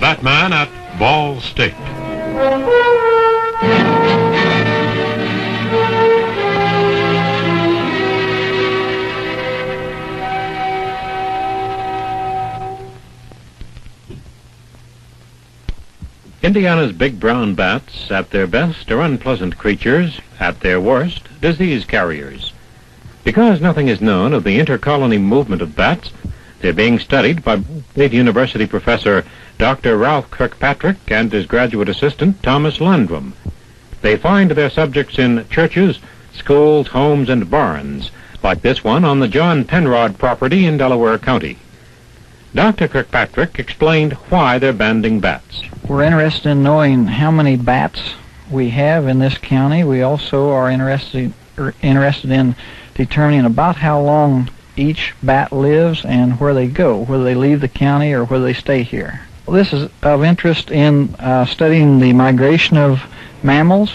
Batman at Ball State. Indiana's big brown bats, at their best, are unpleasant creatures, at their worst, disease carriers. Because nothing is known of the inter-colony movement of bats, they're being studied by State University professor Dr. Ralph Kirkpatrick and his graduate assistant Thomas Landrum. They find their subjects in churches, schools, homes, and barns, like this one on the John Penrod property in Delaware County. Dr. Kirkpatrick explained why they're banding bats. We're interested in knowing how many bats we have in this county. We also are interested in determining about how long each bat lives and where they go, whether they leave the county or whether they stay here. Well, this is of interest in studying the migration of mammals.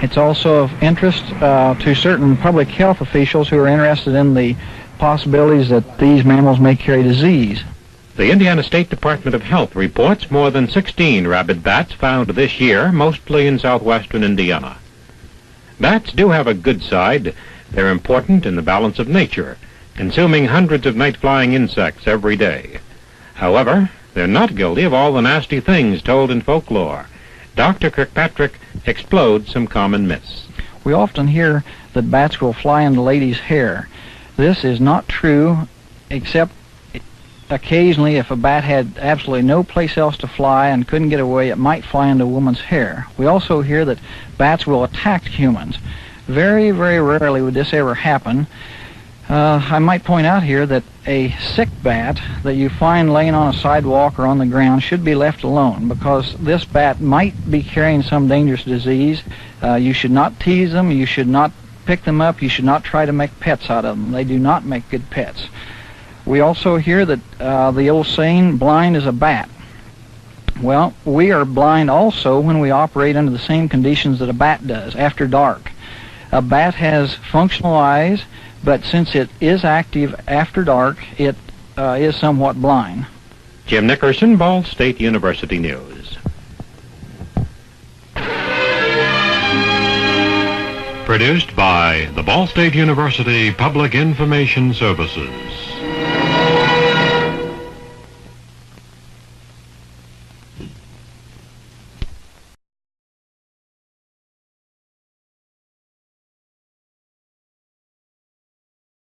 It's also of interest to certain public health officials who are interested in the possibilities that these mammals may carry disease. The Indiana State Department of Health reports more than 16 rabid bats found this year, mostly in southwestern Indiana. Bats do have a good side. They're important in the balance of nature, consuming hundreds of night-flying insects every day. However, they're not guilty of all the nasty things told in folklore. Dr. Kirkpatrick explodes some common myths. We often hear that bats will fly into ladies' hair. This is not true, except occasionally if a bat had absolutely no place else to fly and couldn't get away, it might fly into a woman's hair. We also hear that bats will attack humans. Very, very rarely would this ever happen. I might point out here that a sick bat that you find laying on a sidewalk or on the ground should be left alone, because this bat might be carrying some dangerous disease. You should not tease them. You should not pick them up. You should not try to make pets out of them. They do not make good pets. We also hear that the old saying, blind as a bat. Well, we are blind also when we operate under the same conditions that a bat does, after dark. A bat has functional eyes, but since it is active after dark, it is somewhat blind. Jim Nickerson, Ball State University News. Produced by the Ball State University Public Information Services.